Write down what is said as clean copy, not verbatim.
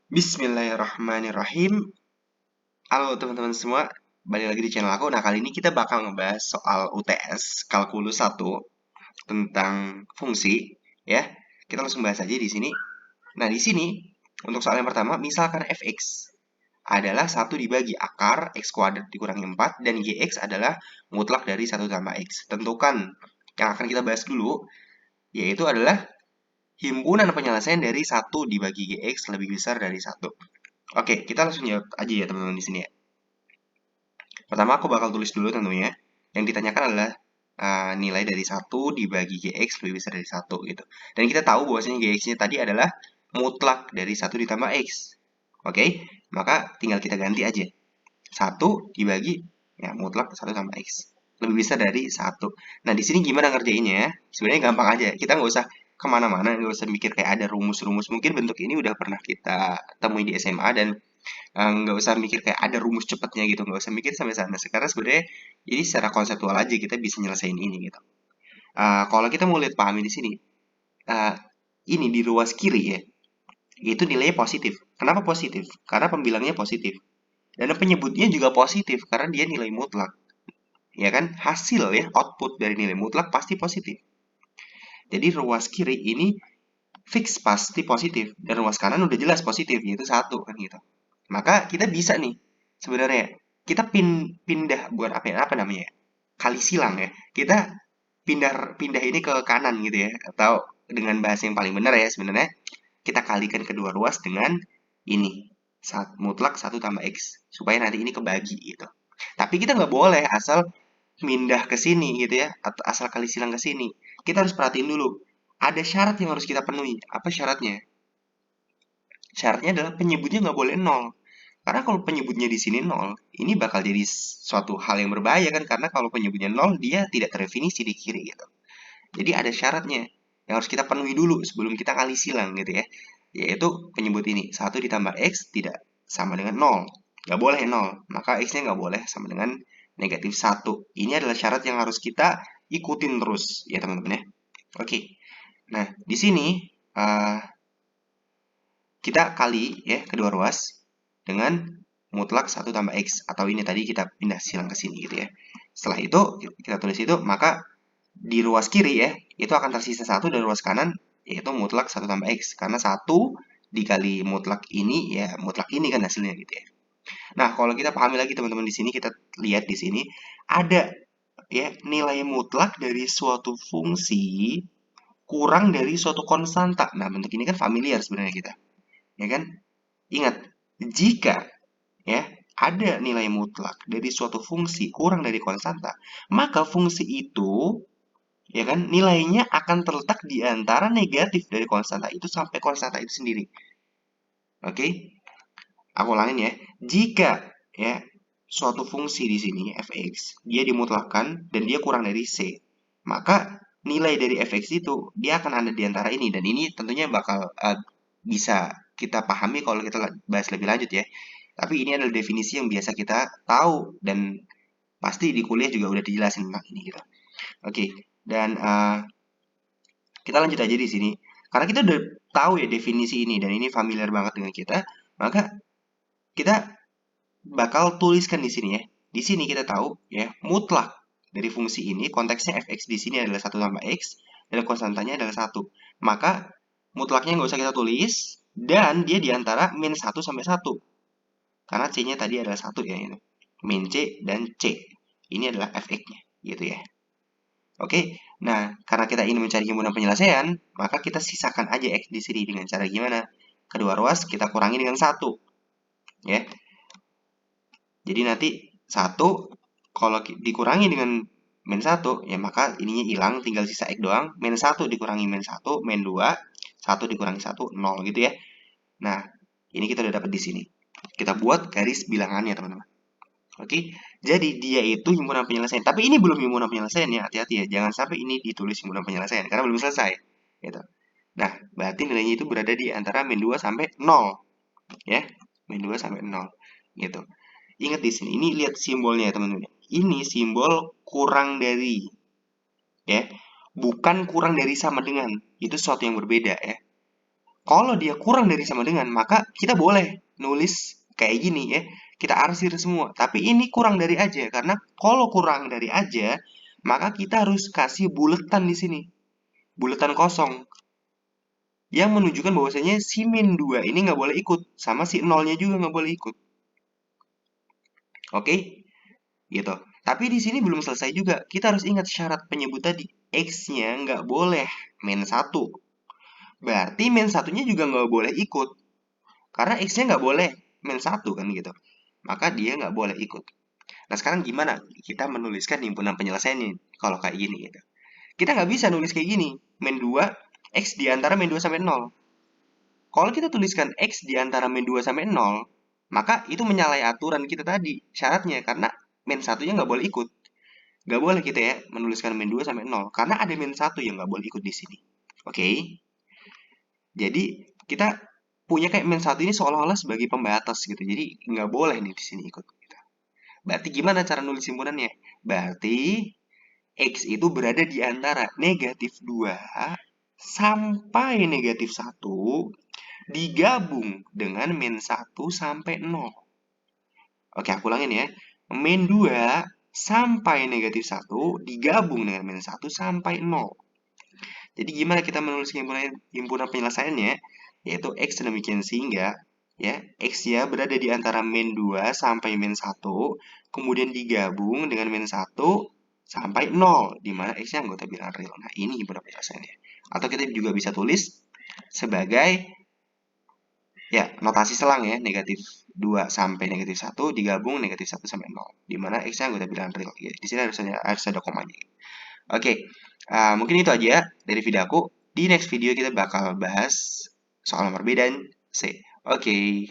Bismillahirrahmanirrahim. Halo teman-teman semua, balik lagi di channel aku. Nah, kali ini kita bakal ngebahas soal UTS Kalkulus 1 tentang fungsi, ya. Kita langsung bahas aja di sini. Nah, di sini untuk soal yang pertama, misalkan fx adalah 1 dibagi akar x kuadrat dikurangi 4 dan gx adalah mutlak dari 1 tambah x. Tentukan yang akan kita bahas dulu, yaitu adalah himpunan penyelesaian dari 1 dibagi gx lebih besar dari 1. Oke, kita langsung jawab aja ya teman-teman di sini ya. Pertama aku bakal tulis dulu tentunya. Yang ditanyakan adalah nilai dari 1 dibagi gx lebih besar dari 1 gitu. Dan kita tahu bahwasanya gx-nya tadi adalah mutlak dari 1 ditambah x. Oke, maka tinggal kita ganti aja. 1 dibagi ya mutlak 1 tambah x. Lebih besar dari 1. Nah, di sini gimana ngerjainnya ya? Sebenarnya gampang aja. Kita nggak usah kemana-mana, nggak usah mikir kayak ada rumus-rumus. Mungkin bentuk ini udah pernah kita temui di SMA dan nggak usah mikir kayak ada rumus cepatnya gitu, nggak usah mikir sampai sana. Karena sebenarnya ini secara konseptual aja kita bisa nyelesain ini gitu. Kalau kita mau lihat pahami di sini, uh, ini di ruas kiri ya, itu nilainya positif. Kenapa positif? Karena pembilangnya positif. Dan penyebutnya juga positif karena dia nilai mutlak. Ya kan? Hasil ya, output dari nilai mutlak pasti positif. Jadi ruas kiri ini fix pasti positif dan ruas kanan udah jelas positif yaitu satu kan gitu. Maka kita bisa nih sebenarnya kita pindah buat apa namanya ya? Kali silang ya. Kita pindah pindah ini ke kanan gitu ya atau dengan bahasa yang paling benar ya sebenarnya kita kalikan kedua ruas dengan ini mutlak satu tambah x supaya nanti ini kebagi gitu. Tapi kita nggak boleh asal mindah ke sini gitu ya atau asal kali silang ke sini. Kita harus perhatiin dulu. Ada syarat yang harus kita penuhi. Apa syaratnya? Syaratnya adalah penyebutnya nggak boleh nol. Karena kalau penyebutnya di sini nol, ini bakal jadi suatu hal yang berbahaya kan? Karena kalau penyebutnya nol, dia tidak terdefinisi di kiri gitu. Jadi ada syaratnya yang harus kita penuhi dulu sebelum kita kali silang gitu ya. Yaitu penyebut ini, satu ditambah x tidak sama dengan nol. Nggak boleh nol, maka x-nya nggak boleh sama dengan negatif satu. Ini adalah syarat yang harus kita ikutin terus ya teman-teman ya. Oke, nah di sini uh, kita kali ya kedua ruas dengan mutlak satu tambah x atau ini tadi kita pindah silang ke sini gitu ya. Setelah itu kita tulis itu maka di ruas kiri ya itu akan tersisa satu dan ruas kanan yaitu mutlak satu tambah x karena satu dikali mutlak ini ya mutlak ini kan hasilnya gitu ya. Nah, kalau kita pahami lagi teman-teman di sini kita lihat di sini ada ya nilai mutlak dari suatu fungsi kurang dari suatu konstanta. Nah, bentuk ini kan familiar sebenarnya kita. Ya kan? Ingat, jika ya ada nilai mutlak dari suatu fungsi kurang dari konstanta, maka fungsi itu ya kan nilainya akan terletak di antara negatif dari konstanta itu sampai konstanta itu sendiri. Oke? Aku ulangin ya. Jika ya suatu fungsi di sini fx dia dimutlakkan dan dia kurang dari c, maka nilai dari fx itu dia akan ada di antara ini dan ini tentunya bakal bisa kita pahami kalau kita bahas lebih lanjut ya. Tapi ini adalah definisi yang biasa kita tahu dan pasti di kuliah juga udah dijelasin tentang ini gitu. Oke, dan kita lanjut aja di sini. Karena kita udah tahu ya definisi ini dan ini familiar banget dengan kita, maka kita bakal tuliskan di sini ya. Di sini kita tahu ya mutlak dari fungsi ini konteksnya fx di sini adalah satu tambah x dan konstantanya adalah satu. Maka mutlaknya nggak usah kita tulis dan dia diantara min 1 sampai 1. Karena c-nya tadi adalah satu ya ini. Min c dan c. Ini adalah fx-nya gitu ya. Oke, nah karena kita ingin mencari himpunan penyelesaian, maka kita sisakan aja x di sini dengan cara gimana? Kedua ruas kita kurangi dengan satu, ya. Jadi nanti satu kalau dikurangi dengan min satu, ya maka ininya hilang, tinggal sisa x doang. Min satu dikurangi min satu, min dua, satu dikurangi satu, nol gitu ya. Nah, ini kita udah dapat di sini. Kita buat garis bilangannya teman-teman. Oke, jadi dia itu himpunan penyelesaian. Tapi ini belum himpunan penyelesaian ya, hati-hati ya. Jangan sampai ini ditulis himpunan penyelesaian karena belum selesai. Gitu. Nah, berarti nilainya itu berada di antara min 2 sampai 0. Ya, min 2 sampai 0. Gitu. Ingat di sini, ini lihat simbolnya ya teman-teman. Ini simbol kurang dari. Ya, bukan kurang dari sama dengan. Itu sesuatu yang berbeda ya. Kalau dia kurang dari sama dengan, maka kita boleh nulis kayak gini ya. Kita arsir semua. Tapi ini kurang dari aja. Karena kalau kurang dari aja, maka kita harus kasih buletan di sini. Buletan kosong. Yang menunjukkan bahwasanya si min 2 ini nggak boleh ikut. Sama si nolnya juga nggak boleh ikut. Oke? Gitu. Tapi di sini belum selesai juga. Kita harus ingat syarat penyebut tadi. X-nya nggak boleh min 1. Berarti min satunya juga nggak boleh ikut. Karena X-nya nggak boleh min 1 kan gitu. Maka dia nggak boleh ikut. Nah sekarang gimana kita menuliskan himpunan penyelesaiannya kalau kayak gini gitu. Kita nggak bisa nulis kayak gini. Min 2, X di antara min 2 sampai 0. Kalau kita tuliskan X di antara min 2 sampai 0, maka itu menyalahi aturan kita tadi. Syaratnya karena min satunya nggak boleh ikut. Nggak boleh kita ya menuliskan min 2 sampai 0. Karena ada min 1 yang nggak boleh ikut di sini. Oke? Jadi kita punya kayak min 1 ini seolah-olah sebagai pembatas gitu. Jadi nggak boleh nih di sini ikut. Gitu. Berarti gimana cara nulis himpunannya? Berarti X itu berada di antara negatif 2 sampai negatif 1 digabung dengan min 1 sampai 0. Oke, aku ulangin ya. Min 2 sampai negatif 1 digabung dengan min 1 sampai 0. Jadi gimana kita menulis himpunan penyelesaiannya? Yaitu X demikian sehingga ya X ya berada di antara min 2 sampai min 1, kemudian digabung dengan min 1 sampai 0, di mana X-nya anggota bilangan real. Nah, ini himpunan penyelesaiannya. Atau kita juga bisa tulis sebagai ya notasi selang ya, negatif 2 sampai negatif 1 digabung negatif 1 sampai 0, di mana X-nya anggota bilangan real. Ya, di sini harus ada komanya. Oke, mungkin itu aja dari video aku. Di next video kita bakal bahas soal nomor B dan C. Oke.